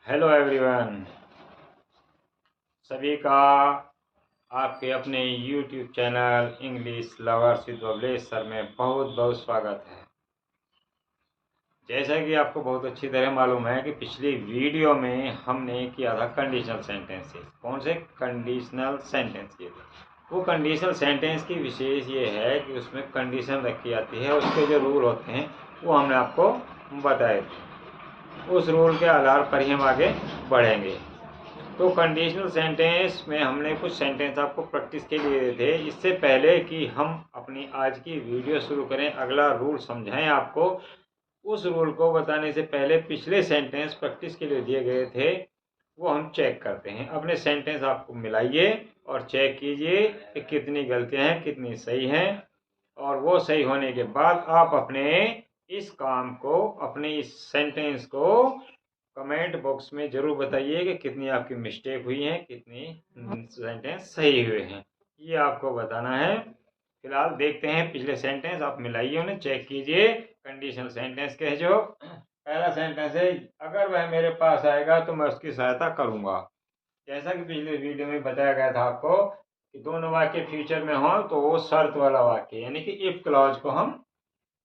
Hello everyone, सभी का आपके अपने YouTube channel English lovers with Bablesh sir में बहुत बहुत स्वागत है। जैसा कि आपको बहुत अच्छी तरह मालूम है कि पिछली वीडियो में हमने किया था कंडीशनल सेंटेंसेस। कौन से कंडीशनल सेंटेंस किए थे? वो कंडीशनल सेंटेंस की विशेष ये है कि उसमें कंडीशन रखी जाती है, उसके जो रूल होते हैं वो हमने आपको बताए थे। उस रूल के आधार पर ही हम आगे बढ़ेंगे। तो कंडीशनल सेंटेंस में हमने कुछ सेंटेंस आपको प्रैक्टिस के लिए दिए थे। इससे पहले कि हम अपनी आज की वीडियो शुरू करें, अगला रूल समझाएं आपको, उस रूल को बताने से पहले पिछले सेंटेंस प्रैक्टिस के लिए दिए गए थे वो हम चेक करते हैं। अपने सेंटेंस आपको मिलाइए और चेक कीजिए कि कितनी गलतियां हैं, कितनी सही हैं, और वो सही होने के बाद आप अपने इस काम को, अपने इस सेंटेंस को कमेंट बॉक्स में जरूर बताइए कि कितनी आपकी मिस्टेक हुई हैं, कितनी सेंटेंस सही हुए हैं, ये आपको बताना है। फिलहाल देखते हैं पिछले सेंटेंस, आप मिलाइए उन्हें, चेक कीजिए। कंडीशनल सेंटेंस के जो पहला सेंटेंस है, अगर वह मेरे पास आएगा तो मैं उसकी सहायता करूंगा। जैसा कि पिछले वीडियो में बताया गया था आपको कि दोनों वाक्य फ्यूचर में हो तो वो शर्त वाला वाक्य यानी कि इफ क्लॉज को हम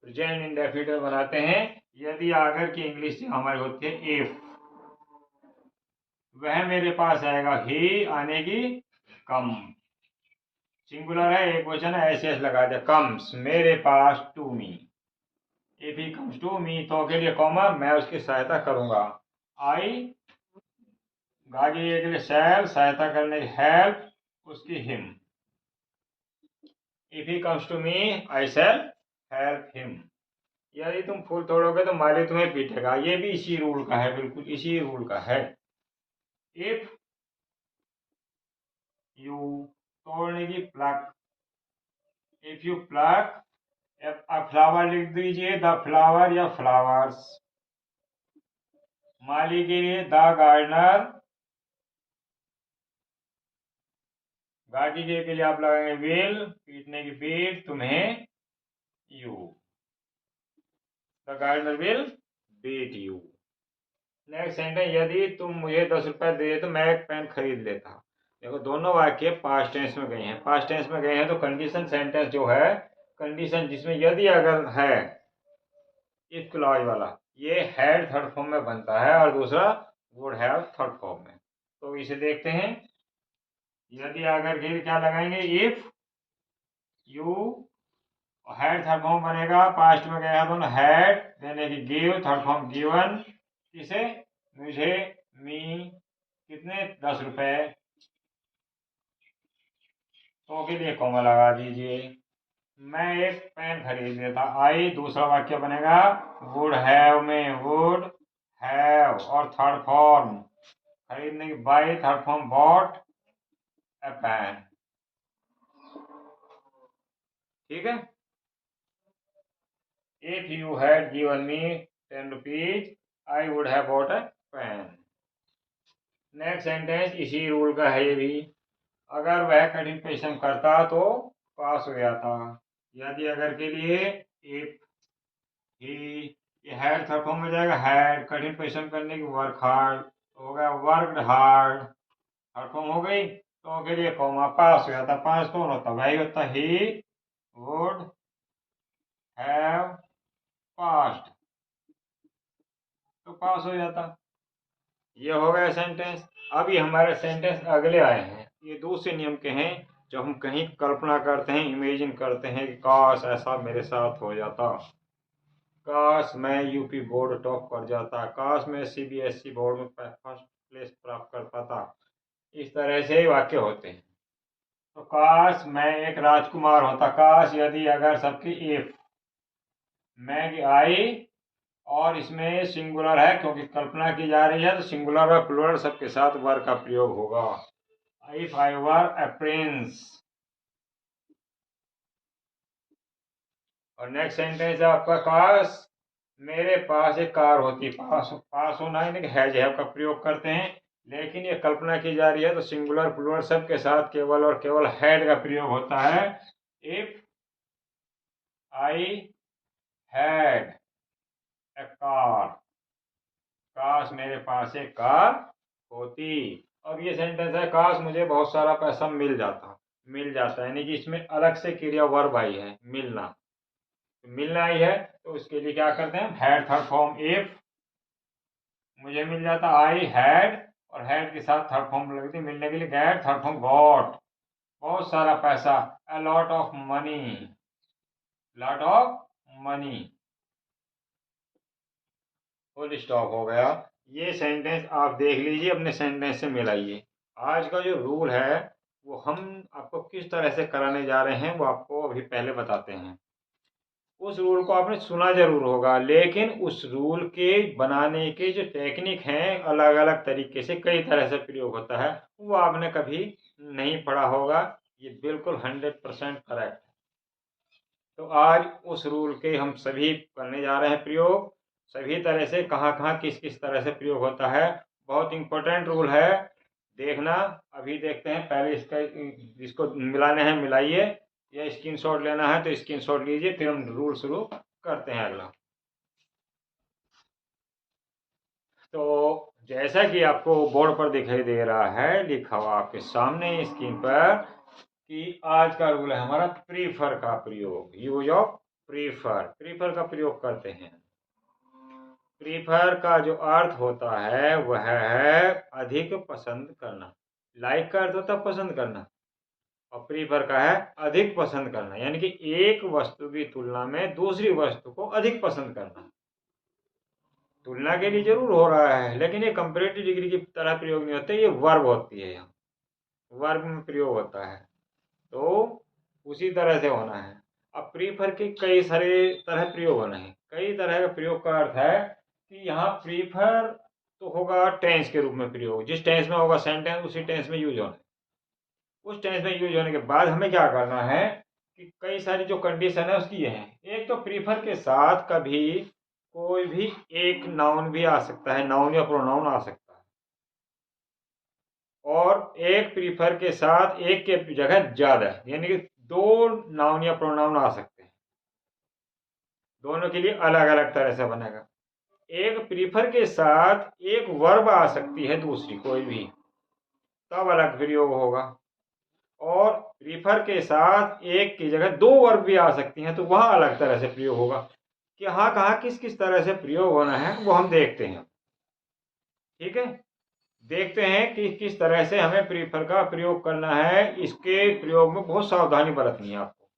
प्रेजेंट इंडेफिनिट बनाते हैं। यदि अगर की इंग्लिश हमारी होती है इफ। वह मेरे पास आएगा, ही आने की कम, सिंगुलर है, एक वचन है, एस लगा दे, कम्स मेरे पास to me. If he comes to me तो के लिए कॉमा, मैं उसकी सहायता करूंगा। आई आगे के लिए शैल, सहायता करने की हेल्प, उसकी him. If he comes to me I shall help him. यदि तुम फूल तोड़ोगे तो माली तुम्हें पीटेगा, ये भी इसी रूल का है, बिल्कुल इसी रूल का है। इफ यू, तोड़ने की pluck, if you pluck, flower लिख दीजिए, द फ्लावर या फ्लावर्स। माली के लिए द गार्डनर, गाड़ी के लिए आप लगाएंगे विल, पीटने की पीट, तुम्हें you, the gardener will beat you. Next sentence, यदि तुम मुझे 10 रुपए दे तो मैं एक पेन खरीद लेता। देखो दोनों वाक्य पास्ट टेंस में गए हैं, पास्ट टेंस में गए हैं तो कंडीशन सेंटेंस जो है, कंडीशन जिसमें यदि अगर है, इफ क्लॉज वाला, ये हैड थर्ड फॉर्म में बनता है और दूसरा वुड हैव थर्ड फॉर्म में। तो इसे देखते हैं। यदि अगर के लिए क्या लगाएंगे, if you, had third form बनेगा, पास्ट में गया दोनों, हैड देने की गिव, थर्ड फॉर्म गिवन, किसे, मुझे, मी, कितने, 10 रुपए, तो के लिए कॉमा लगा दीजिए। मैं एक पेन खरीद लेता, आई दूसरा वाक्य बनेगा, वुड हैव में वुड हैव और थर्ड फॉर्म खरीदने की, buy third form bought a pen. ठीक है। If you had given me 10 rupees I would have bought a pen. Next sentence इसी रूल का है ये भी। अगर वह कठिन परिश्रम करता तो पास हो जाता। यदि अगर के लिए इफ ही, ये हैड थर्ड फॉर्म में जाएगा, हैड कठिन परिश्रम करने की, वर्क हार्ड तो होगा वर्कड हार्ड, थर्ड फॉर्म हो गई, तो के लिए कॉमा, पास हो जाता। पास कौन होता, वही होता, ही वुड हैव पास्ड, तो पास हो जाता। ये हो गया सेंटेंस। अभी हमारे सेंटेंस अगले आए हैं, ये दूसरे नियम के हैं। जब हम कहीं कल्पना करते हैं, इमेजिन करते हैं कि काश ऐसा मेरे साथ हो जाता, काश मैं यूपी बोर्ड टॉप कर जाता, काश मैं सीबीएसई बोर्ड में फर्स्ट प्लेस प्राप्त कर पाता, इस तरह से वाक्य होते हैं। तो काश मैं एक राजकुमार होता, काश यदि अगर सबकी, इफ मैं की आई, और इसमें सिंगुलर है क्योंकि कल्पना की जा रही है तो सिंगुलर और प्लूरल सबके साथ वर का प्रयोग होगा। If I were A Prince. और नेक्स्ट सेंटेंस है आपका, काश मेरे पास एक कार होती, पास पास होना है कि हैज हैव का प्रयोग करते हैं, लेकिन ये कल्पना की जा रही है तो सिंगुलर प्लूरल सबके साथ केवल और केवल हैड का प्रयोग होता है। If I had a car, काश मेरे पास एक कार होती। अब ये सेंटेंस है, काश मुझे बहुत सारा पैसा मिल जाता। मिल जाता यानी कि इसमें अलग से क्रिया वर्ब आई है, मिलना। तो मिलना आई है तो उसके लिए क्या करते हैं, हैड थर्ड फॉर्म इफ। मुझे मिल जाता, आई हैड, और हैड के साथ थर्ड फॉर्म लगती है मिलने के लिए, गेट, थर्ड फॉर्म गॉट। बहुत सारा पैसा, a lot of money, lot of money. Full stop हो गया। ये सेंटेंस आप देख लीजिए, अपने सेंटेंस से मिलाइए। आज का जो रूल है वो हम आपको किस तरह से कराने जा रहे हैं वो आपको अभी पहले बताते हैं। उस रूल को आपने सुना जरूर होगा, लेकिन उस रूल के बनाने के जो टेक्निक हैं, अलग अलग तरीके से कई तरह से प्रयोग होता है, वो आपने कभी नहीं पढ़ा होगा। ये बिल्कुल 100% करेक्ट। तो आज उस रूल के हम सभी करने जा रहे हैं प्रयोग, सभी तरह से कहाँ कहाँ किस किस तरह से प्रयोग होता है। बहुत इंपॉर्टेंट रूल है, देखना। अभी देखते हैं, पहले इसका जिसको मिलाने हैं मिलाइए, या स्क्रीनशॉट लेना है तो स्क्रीनशॉट लीजिए, फिर हम रूल शुरू करते हैं अगला। तो जैसा कि आपको बोर्ड पर दिखाई दे रहा है, लिखा हुआ आपके सामने स्क्रीन पर, कि आज का रूल है हमारा प्रीफर का प्रयोग, यूज ऑफ प्रीफर। प्रीफर का प्रयोग करते हैं। प्रीफर का जो अर्थ होता है वह है अधिक पसंद करना। लाइक का अर्थ होता है पसंद करना, और प्रीफर का है अधिक पसंद करना, यानी कि एक वस्तु की तुलना में दूसरी वस्तु को अधिक पसंद करना। तुलना के लिए जरूर हो रहा है, लेकिन ये कंपेरेटिव डिग्री की तरह प्रयोग नहीं होते, ये वर्ब होती है, यहाँ वर्ब में प्रयोग होता है। तो उसी तरह से होना है। अब प्रीफर के कई सारे तरह प्रयोग होना है। कई तरह का प्रयोग का अर्थ है कि यहाँ प्रीफर तो होगा टेंस के रूप में प्रयोग, जिस टेंस में होगा सेंटेंस उसी टेंस में यूज होना है। उस टेंस में यूज होने के बाद हमें क्या करना है कि कई सारी जो कंडीशन है उसकी ये है। एक तो प्रीफर के साथ कभी कोई भी एक नाउन भी आ सकता है, नाउन या प्रोनाउन आ सकता है, और एक प्रीफर के साथ एक के जगह ज्यादा, यानी कि दो नाउन या प्रोनाउन आ सकते हैं। दोनों के लिए अलग अलग तरह से बनेगा। एक प्रीफर के साथ एक वर्ब आ सकती है, दूसरी कोई भी, तब अलग प्रयोग होगा। और प्रीफर के साथ एक की जगह दो वर्ब भी आ सकती हैं, तो वहां अलग तरह से प्रयोग होगा। कि हाँ कहाँ किस किस तरह से प्रयोग होना है वो हम देखते हैं। ठीक है, देखते हैं कि किस तरह से हमें प्रीफर का प्रयोग करना है। इसके प्रयोग में बहुत सावधानी बरतनी है आपको।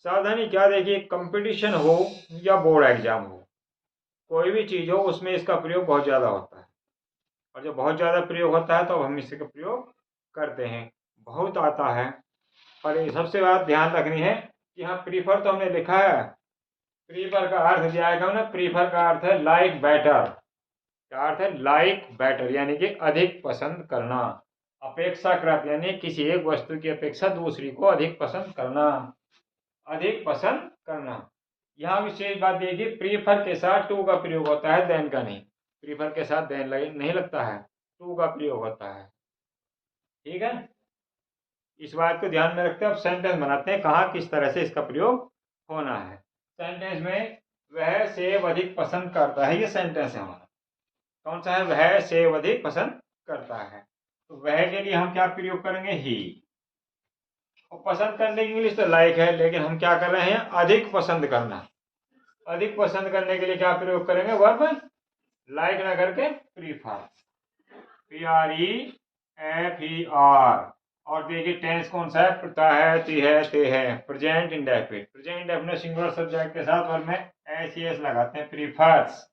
सावधानी क्या, देखिए, कंपटीशन हो या बोर्ड एग्जाम हो, कोई भी चीज हो उसमें इसका प्रयोग बहुत ज्यादा होता है। और जब बहुत ज्यादा प्रयोग होता है तो हम इसका प्रयोग करते हैं, बहुत आता है। पर ये सबसे बात ध्यान रखनी है कि हाँ प्रीफर तो हमने लिखा है, प्रीफर का अर्थ दिया है हमने, प्रीफर का अर्थ है लाइक बेटर। क्या अर्थ है, लाइक बेटर, यानी कि अधिक पसंद करना। अपेक्षाकृत यानी किसी एक वस्तु की अपेक्षा दूसरी को अधिक पसंद करना, अधिक पसंद करना। यहाँ विशेष बात देखिए, प्रीफर के साथ टू का प्रयोग होता है, देन का नहीं। प्रीफर के साथ देन नहीं लगता है, टू का प्रयोग होता है। ठीक है, इस बात को ध्यान में रखते हैं। अब सेंटेंस बनाते हैं कहाँ किस तरह से इसका प्रयोग होना है। सेंटेंस में वह सेब अधिक पसंद करता है, ये सेंटेंस है हमारा। कौन सा है, वह सेब अधिक पसंद करता है। तो वह के लिए हम क्या प्रयोग करेंगे, ही। और पसंद करने की इंग्लिश तो लाइक है, लेकिन हम क्या कर रहे हैं, अधिक पसंद करना। अधिक पसंद करने के लिए क्या प्रयोग करेंगे, वर्ब, लाइक ना करके प्रीफर, PREFER। और देखिए टेंस कौन सा है, प्रता है, ती है, ते है, present indefinite. Present indefinite singular subject के साथ वर्ब में SES लगाते हैं, प्रीफर्स।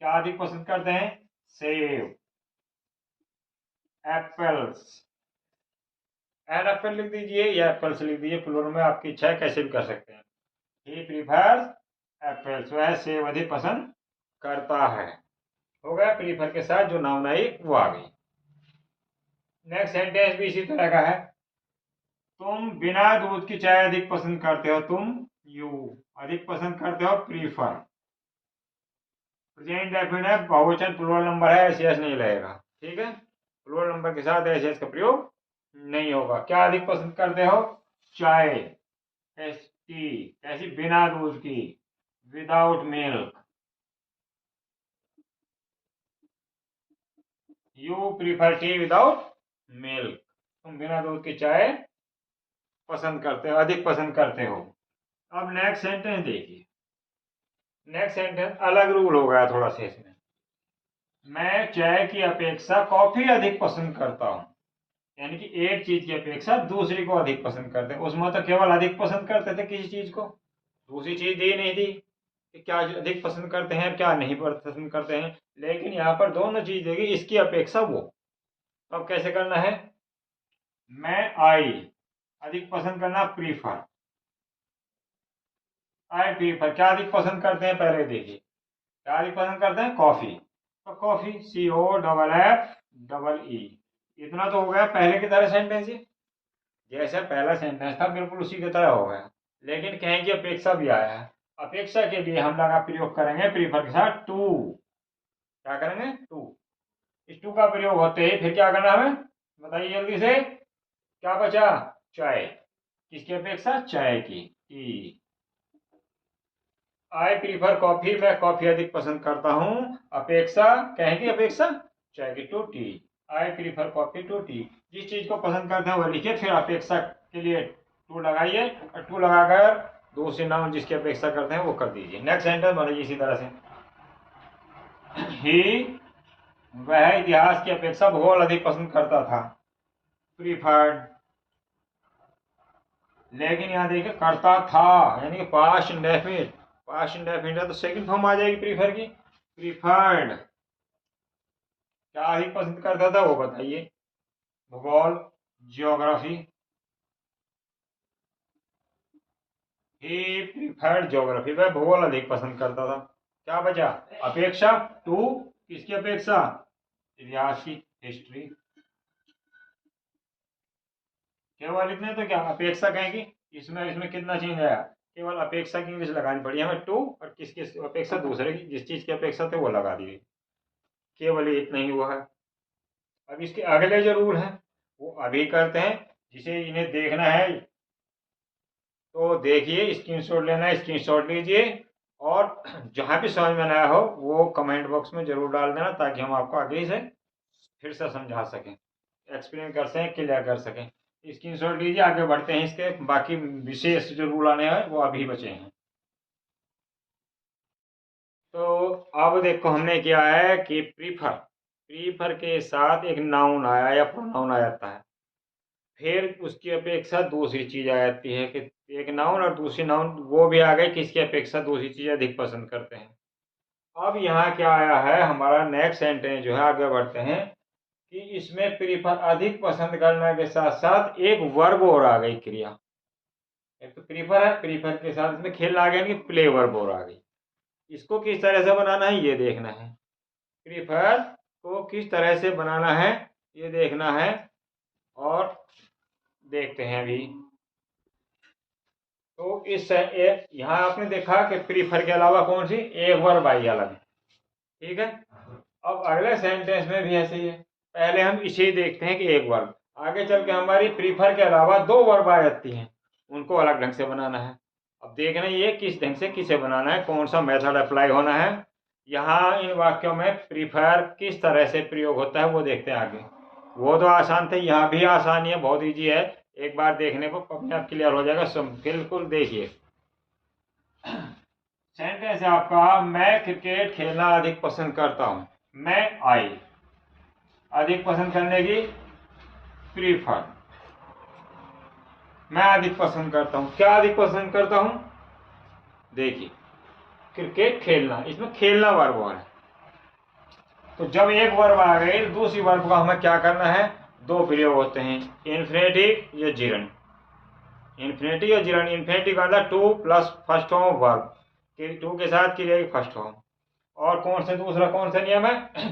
क्या अधिक पसंद करते हैं, सेब, एप्पल्स। एन एप्पल लिख दीजिए या एप्पल्स लिख दीजिए, प्लूरल में आपकी इच्छा है, कैसे भी कर सकते हैं। ही प्रीफर्स एप्पल्स, वह सेब अधिक पसंद करता है। हो गया, प्रीफर के साथ जो नाउन आई वो आ गई। नेक्स्ट सेंटेंस भी इसी तरह का है। तुम बिना दूध की चाय अधिक पसंद करते हो, तुम, यू, अधिक पसंद करते हो, प्रीफर। प्रेजेंट डेफिनेट बहुवचन प्लूरल नंबर है, एसएस नहीं लगेगा। ठीक है, प्लूरल नंबर के साथ एसएस का प्रयोग नहीं होगा। क्या अधिक पसंद करते हो, चाय, टी, कैसी, बिना दूध की, without milk. You prefer T without milk, तुम बिना दूध की चाय पसंद करते हो, अधिक पसंद करते हो। अब नेक्स्ट सेंटेंस देखिए, नेक्स्ट सेंटेंस अलग रूल हो गया थोड़ा सा इसमें। मैं चाय की अपेक्षा कॉफी अधिक पसंद करता हूँ, यानी कि एक चीज की अपेक्षा दूसरी को अधिक पसंद करते हैं। उसमें तो केवल अधिक पसंद करते थे किसी चीज को, दूसरी चीज दी नहीं थी कि क्या अधिक पसंद करते हैं क्या नहीं पसंद करते हैं, लेकिन यहाँ पर दोनों चीज देगी, इसकी अपेक्षा वो। तो अब कैसे करना है, मैं आई अधिक पसंद करना प्रीफर, आई प्रीफर क्या अधिक पसंद करते हैं पहले देखिए, क्या अधिक पसंद करते हैं कॉफी, तो कॉफी COFF इतना तो हो गया पहले की तरह सेंटेंस ही, जैसे पहला सेंटेंस था बिल्कुल उसी की तरह हो गया, लेकिन कहें कि अपेक्षा भी आया है। अपेक्षा के लिए हम लगा प्रयोग करेंगे प्रीफर के साथ टू, क्या करेंगे टू, इस टू का प्रयोग होते ही फिर क्या करना हमें बताइए जल्दी से, क्या बचा चाय, किसकी अपेक्षा चाय की, टी। आई प्रीफर कॉफी, मैं कॉफी अधिक पसंद करता हूं, अपेक्षा कहेंगे अपेक्षा चाय की, to tea, I prefer coffee to tea. जिस चीज को पसंद करते हैं वो लिखिए, फिर अपेक्षा के लिए टू लगाइए, और टू लगाकर दूसरे नाउन जिसकी अपेक्षा करते हैं वो कर दीजिए। नेक्स्ट सेंटेंस बनेगी इसी तरह से, ही वह इतिहास की अपेक्षा भूगोल अधिक पसंद करता था, प्रीफर्ड, लेकिन यहाँ देखिए करता था यानी कि पास्ट इंडेफिनिट, पास्ट इंडेफिनिट है तो सेकंड फॉर्म आ जाएगी प्रीफर की, प्रीफर्ड क्या अधिक पसंद करता था वो बताइए, भूगोल, जियोग्राफी, ही प्रीफर्ड ज्योग्राफी, वह भूगोल अधिक पसंद करता था। क्या बचा अपेक्षा टू, किसकी अपेक्षा इतिहास की, हिस्ट्री। केवल इतने तो क्या अपेक्षा कहेंगे, इसमें इसमें कितना चेंज आया, केवल अपेक्षा की इंग्लिश लगानी पड़ी हमें टू, और किसकी अपेक्षा दूसरे की, जिस चीज की अपेक्षा थे वो लगा दी गई, केवल ये इतना ही हुआ है। अब इसके अगले जो रूल है वो अभी करते हैं, जिसे इन्हें देखना है तो देखिए, स्क्रीनशॉट लेना है स्क्रीनशॉट लीजिए, और जहां भी समझ में ना आया हो वो कमेंट बॉक्स में जरूर डाल देना, ताकि हम आपको आगे से फिर से समझा सकें, एक्सप्लेन कर सकें, क्लियर कर सकें। स्क्रीनशॉट लीजिए, आगे बढ़ते हैं, इसके बाकी विशेष जो रूल आने हैं वो अभी बचे हैं। तो अब देखो हमने किया है कि प्रीफर, प्रीफर के साथ एक नाउन आया या प्रोनाउन आ जाता है, फिर उसकी अपेक्षा दूसरी चीज आ जाती है कि एक नाउन और दूसरी नाउन वो भी आ गई किसकी अपेक्षा दूसरी चीज अधिक पसंद करते हैं। अब यहाँ क्या आया है हमारा नेक्स्ट सेंटेंस जो है, आगे बढ़ते हैं कि इसमें प्रीफर अधिक पसंद करने के साथ साथ एक वर्ब और आ गई क्रिया, एक तो प्रीफर है, प्रीफर के साथ इसमें खेल आ गया कि प्ले वर्ब और आ गई। इसको किस तरह से बनाना है ये देखना है, प्रीफर को किस तरह से बनाना है ये देखना है, और देखते हैं अभी। तो इस यहाँ आपने देखा कि प्रीफर के अलावा कौन सी एक वर्ब आई अलग, ठीक है। अब अगले सेंटेंस में भी ऐसे ही है, पहले हम इसे देखते हैं कि एक वर्ब, आगे चल के हमारी प्रीफर के अलावा दो वर्ब आ जाती हैं, उनको अलग ढंग से बनाना है। अब देखना ये किस ढंग से किसे बनाना है, कौन सा मेथड अप्लाई होना है, यहाँ इन वाक्यों में प्रीफर किस तरह से प्रयोग होता है वो देखते हैं आगे। वो तो आसान थे, यहाँ भी आसान ही है, बहुत ईजी है, एक बार देखने को अपने आप क्लियर हो जाएगा सब। बिल्कुल देखिए सेंटेंस है आपका, मैं क्रिकेट खेलना अधिक पसंद करता हूँ, मैं आई अधिक पसंद करने की प्रीफर, मैं अधिक पसंद करता हूँ, क्या अधिक पसंद करता हूँ देखिए क्रिकेट खेलना, इसमें खेलना वर्ब है, तो जब एक वर्ब आ गई तो दूसरी वर्ब का हमें क्या करना है, दो प्रयोग होते हैं, इन्फिनेटिव या जिरंड, इन्फिनेटिव या जिरंड, इन्फिनेटिव का मतलब to plus first form verb, to के साथ की जाएगी फर्स्ट फॉर्म, और कौन से दूसरा कौन सा नियम है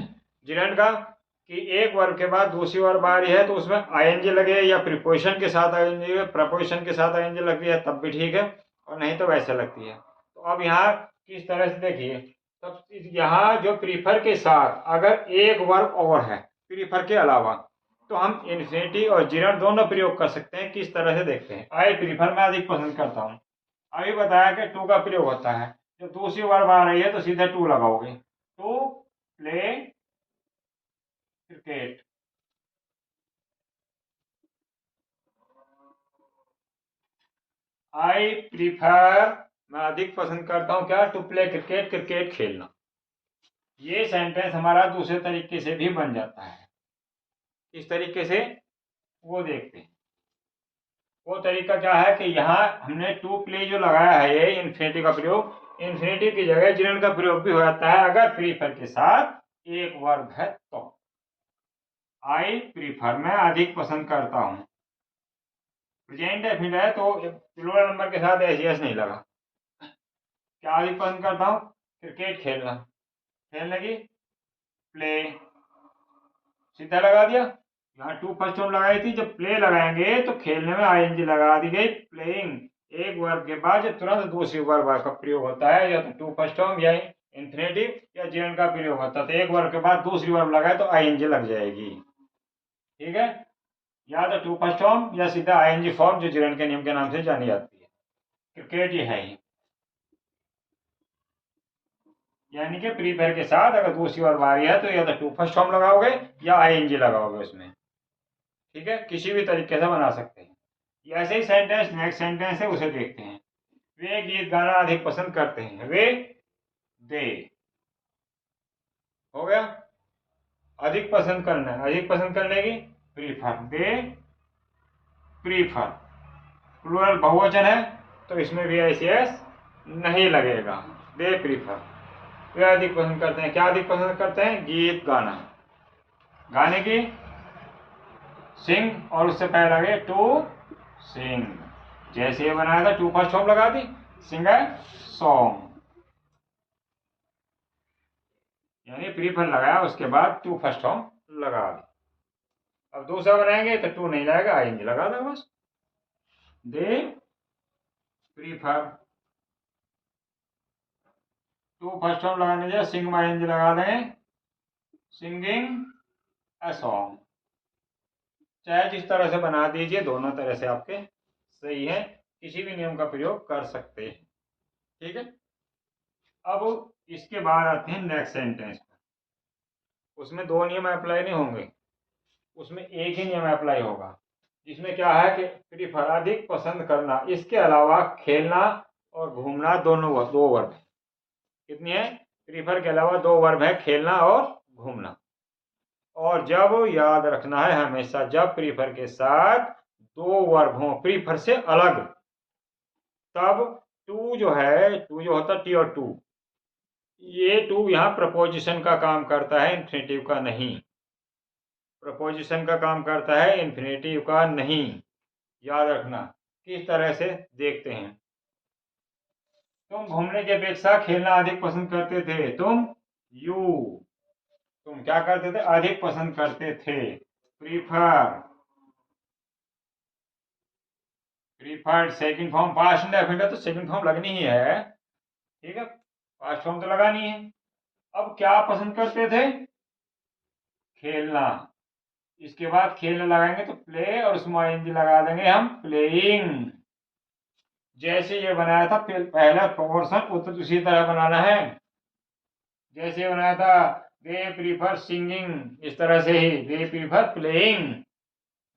जिरंड का, कि एक वर्ब के बाद दूसरी वर्ब आ रही है तो उसमें आईएनजी लगे, या प्रीपोजिशन के साथ आईएनजी, प्रपोजिशन के साथ आईएनजी लगती है तब भी ठीक है, और नहीं तो वैसे लगती है। तो अब यहाँ किस तरह से देखिए, तब यहाँ जो प्रीफर के साथ अगर एक वर्ब और है प्रीफर के अलावा, तो हम इन्फिनिटी और जिरंड दोनों प्रयोग कर सकते हैं। किस तरह से देखते हैं, आई प्रीफर मैं अधिक पसंद करता हूँ, अभी बताया कि टू का प्रयोग होता है, जब दूसरी वर्ब आ रही है तो सीधे टू लगाओगे, to play cricket. I prefer, मैं अधिक पसंद करता हूँ क्या, टू प्ले क्रिकेट, क्रिकेट खेलना। ये सेंटेंस हमारा दूसरे तरीके से भी बन जाता है। किस तरीके से, वो देखते हैं। वो तरीका क्या है कि यहाँ हमने टू प्ले जो लगाया है, ये इन्फिनिटिव का प्रयोग, इन्फिनिटिव की जगह जिरंड का प्रयोग भी हो जाता है अगर प्रीफर के साथ एक वर्ब है तो। आई प्रीफर, मैं अधिक पसंद करता हूँ। प्रेजेंट डेफिनिट है तो प्लूरल नंबर के साथ एस एस नहीं लगा। क्या अधिक पसंद करता हूँ, क्रिकेट खेलना, खेलने की प्ले, सीधा लगा दिया। यहाँ टू फर्स्ट फॉर्म लगाई थी, जब प्ले लगाएंगे तो खेलने में आईएनजी लगा दी गई, प्लेइंग। एक वर्ब के बाद जब तुरंत दूसरी वर्ब का प्रयोग होता है, या तो टू फर्स्ट फॉर्म या इन्फिनेटिव या जेरेंड का प्रयोग होता है, तो एक वर्ब के बाद दूसरी वर्ब लगाए तो आईएनजी लग जाएगी। ठीक है, या तो टू फर्स्ट फॉर्म या सीधा आईएनजी फॉर्म, जो जेरेंड के नियम के नाम से जानी जाती है। क्रिकेट ये है ही, यानी कि प्रीफर के साथ अगर दूसरी वर्ब आ रही है तो या तो टू फर्स्ट फॉर्म लगाओगे या आईएनजी लगाओगे उसमें। ठीक है, किसी भी तरीके से बना सकते हैं। ऐसे ही सेंटेंस, नेक्स्ट सेंटेंस है, उसे देखते हैं। वे गीत गाना अधिक पसंद करते हैं, वे, दे, हो गया। अधिक पसंद करना है, अधिक पसंद करने की प्रीफर, दे प्रीफर। प्लूरल बहुवचन है तो इसमें भी एस नहीं लगेगा, दे प्रीफर। वे अधिक पसंद करते हैं, क्या अधिक पसंद करते हैं, गीत गाना, गाने की सिंग, और उससे पहले लगे टू सिंग। जैसे ये बनाया था टू फर्स्ट फॉर्म लगा दी, सिंगर सॉन्ग, यानी प्रीफर लगाया उसके बाद टू फर्स्ट फॉर्म लगा दी। अब दूसरा बनाएंगे तो टू नहीं लगाएगा, आएंगे लगा दो बस, they prefer. To first form लगाने जाए सिंग में आएंगे लगा दें, सिंगिंग अ सॉन्ग। चाहे जिस तरह से बना दीजिए, दोनों तरह से आपके सही है, किसी भी नियम का प्रयोग कर सकते हैं। ठीक है, अब इसके बाद आते हैं नेक्स्ट सेंटेंस पर। उसमें दो नियम अप्लाई नहीं होंगे, उसमें एक ही नियम अप्लाई होगा, जिसमें क्या है कि प्रीफर अधिक पसंद करना, इसके अलावा खेलना और घूमना दोनों दो वर्ब है। कितनी है, प्रीफर के अलावा दो वर्ब है, खेलना और घूमना। और जब याद रखना है हमेशा, जब प्रीफर के साथ दो वर्ब हों प्रीफर से अलग, तब टू जो है, टू जो होता है टी और टू, ये टू यहाँ प्रपोजिशन का काम करता है, इन्फिनेटिव का नहीं। प्रपोजिशन का काम करता है, इन्फिनेटिव का नहीं, याद रखना। किस तरह से देखते हैं, तुम घूमने की अपेक्षा खेलना अधिक पसंद करते थे, तुम क्या करते थे, अधिक पसंद करते थे, prefer, preferred second form, past indefinite तो सेकंड फॉर्म लगनी ही है। ठीक है, पास्ट फॉर्म तो लगानी है। अब क्या पसंद करते थे, खेलना, इसके बाद खेलने लगाएंगे तो प्ले, और उसमें आईएनजी लगा देंगे हम, प्लेइंग। जैसे ये बनाया था पहला प्रोपोर्शन, उत्तर उसी तरह बनाना है। जैसे बनाया था दे प्रीफर सिंगिंग, इस तरह से ही दे प्रीफर प्लेइंग,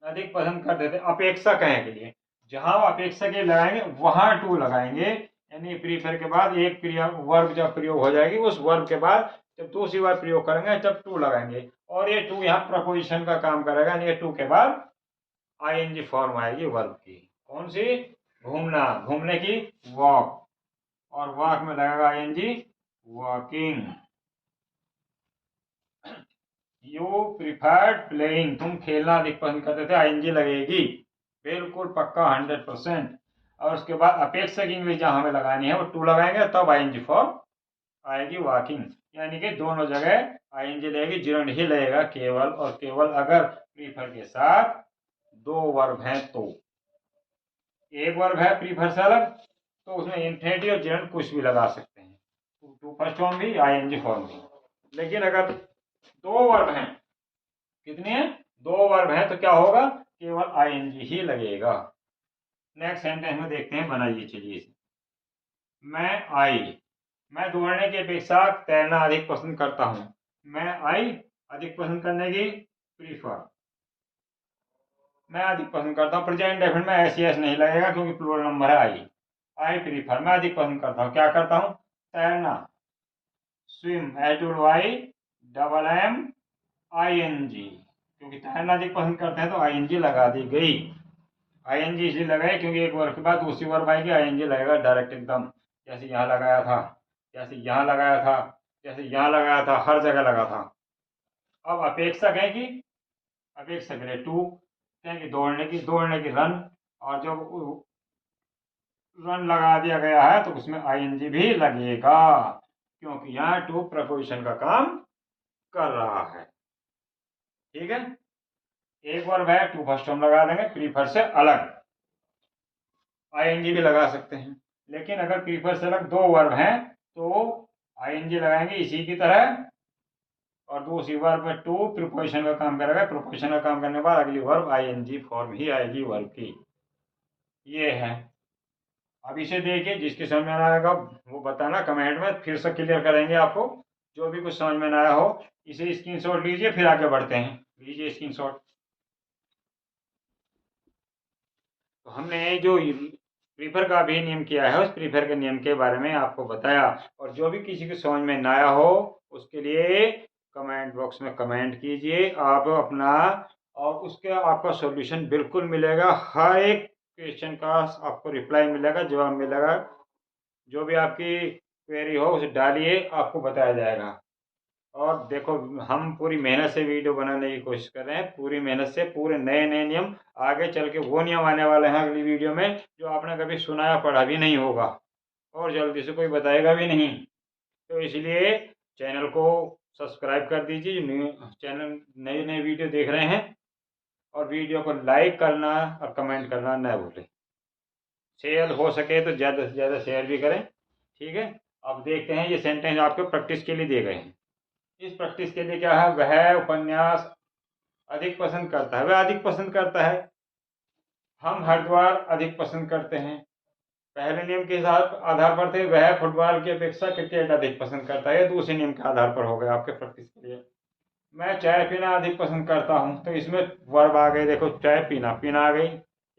अधिक पसंद करते थे। अपेक्षा कहने के लिए जहां अपेक्षा के लगाएंगे वहां टू लगाएंगे, यानी प्रीफर के बाद एक क्रिया वर्ब जब प्रयोग हो जाएगी, उस वर्ब के बाद जब दूसरी बार प्रयोग करेंगे जब टू लगाएंगे, और ये टू यहाँ प्रपोजिशन का काम करेगा, यानी टू के बाद आईएनजी फॉर्म आएगी वर्ब की। कौन सी, घूमना, घूमने की वॉक, और वॉक में लगेगा ING walking. You preferred playing, तुम खेलना अधिक पसंद करते थे, आईएनजी लगेगी, बिल्कुल पक्का 100%। और उसके बाद अपेक्षा की इंग्लिश जहां हमें लगानी है वो टू लगाएंगे, तब आईएनजी फॉर्म आएगी वॉकिंग, यानी कि दोनों जगह आईएनजी लगेगी, जिरंड ही लगेगा केवल और केवल अगर प्रीफर के साथ दो वर्ब हैं तो। एक वर्ब है प्रीफर से अलग तो उसमें इन्फिनेटिव और जिरंड कुछ भी लगा सकते हैं, टू फर्स्ट फॉर्म भी आईएनजी फॉर्म भी। लेकिन अगर दो वर्ब हैं, कितने हैं, दो वर्ब हैं, तो क्या होगा, केवल आईएनजी ही लगेगा। नेक्स्ट सेंटेंस में देखते हैं, बनाइए चलिए इसे। मैं दौड़ने की अपेक्षा तैरना अधिक पसंद करता हूँ, मैं आई अधिक पसंद करने की, प्रीफर। मैं अधिक पसंद करता हूँ। प्रेजेंट डेफिनेट में एस एस नहीं लगेगा क्योंकि प्लूरल नंबर है आई। आई प्रीफर, मैं अधिक पसंद करता हूँ। क्या करता हूँ? तैरना, स्विम, SWIMMING। क्योंकि तैरना अधिक पसंद करते हैं तो ING लगा दी गई। ING इसलिए लगाए क्योंकि एक वर्ग के बाद दूसरी वर्ब आएगी, ING लगेगा डायरेक्ट एकदम। जैसे यहाँ लगाया था, जैसे यहाँ लगाया था, जैसे यहाँ लगाया था, हर जगह लगा था। अब अपेक्षक है कि अपेक्षक है टू, कहेंगे दौड़ने की रन। और जब रन लगा दिया गया है तो उसमें ING भी लगेगा क्योंकि यहाँ टू प्रपोजिशन का काम कर रहा है। ठीक है, एक वर्ब है, टू फर्स्ट हम लगा देंगे, प्रीफर से अलग। ING भी लगा सकते हैं, लेकिन अगर प्रीफर से अलग दो वर्ब हैं तो ING लगाएंगे इसी की तरह। और दूसरी वर्ब में टू प्रीपोजिशन का काम करेगा, प्रीपोजिशन का काम करने के बाद अगली वर्ब ING फॉर्म ही आएगी वर्ब की। ये है। अब इसे देखिए, जिसके समझ में आएगा वो बताना कमेंट में, फिर से क्लियर करेंगे आपको। जो भी कुछ समझ में ना आया हो इसे स्क्रीनशॉट लीजिए, फिर आगे बढ़ते हैं। लीजिए स्क्रीनशॉट। तो हमने जो प्रीफर का भी नियम किया है, उस प्रीफर के नियम के बारे में आपको बताया। और जो भी किसी को समझ में ना आया हो उसके लिए कमेंट बॉक्स में कमेंट कीजिए आप अपना, और उसके आपका सॉल्यूशन बिल्कुल मिलेगा। हर एक क्वेश्चन का आपको रिप्लाई मिलेगा, जवाब मिलेगा। जो भी आपकी क्वेरी हो उसे डालिए, आपको बताया जाएगा। और देखो, हम पूरी मेहनत से वीडियो बनाने की कोशिश कर रहे हैं, पूरी मेहनत से। पूरे नए नए नियम, आगे चल के वो नियम आने वाले हैं अगली वीडियो में जो आपने कभी सुना या पढ़ा भी नहीं होगा, और जल्दी से कोई बताएगा भी नहीं। तो इसलिए चैनल को सब्सक्राइब कर दीजिए, न्यू चैनल नए नए वीडियो देख रहे हैं। और वीडियो को लाइक करना और कमेंट करना न भूलें। शेयर हो सके तो ज़्यादा से ज़्यादा शेयर भी करें। ठीक है, अब देखते हैं। ये सेंटेंस आपको प्रैक्टिस के लिए दिए गए हैं। इस प्रैक्टिस के लिए क्या है? वह उपन्यास अधिक पसंद करता है, वह अधिक पसंद करता है। हम हरिद्वार अधिक पसंद करते हैं। पहले नियम के आधार पर थे, वह फुटबॉल की अपेक्षा क्रिकेट अधिक पसंद करता है। दूसरे नियम के आधार पर हो गया आपके प्रैक्टिस के लिए। मैं चाय पीना अधिक पसंद करता हूँ, तो इसमें वर्ब आ गए। देखो, चाय पीना, पीना आ गई,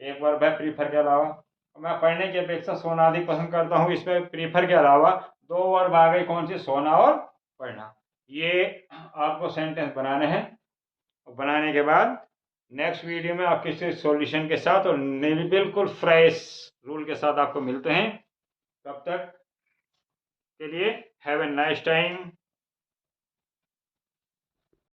एक वर्ब है प्रीफर के अलावा। मैं पढ़ने की अपेक्षा सोना अधिक पसंद करता हूँ, इसमें प्रीफर के अलावा दो वर्ब आ गई। कौन सी? सोना और पढ़ना। ये आपको सेंटेंस बनाने हैं। बनाने के बाद नेक्स्ट वीडियो में आपके सॉल्यूशन के साथ और बिल्कुल फ्रेश रूल के साथ आपको मिलते हैं। तब तक के लिए हैव ए नाइस टाइम।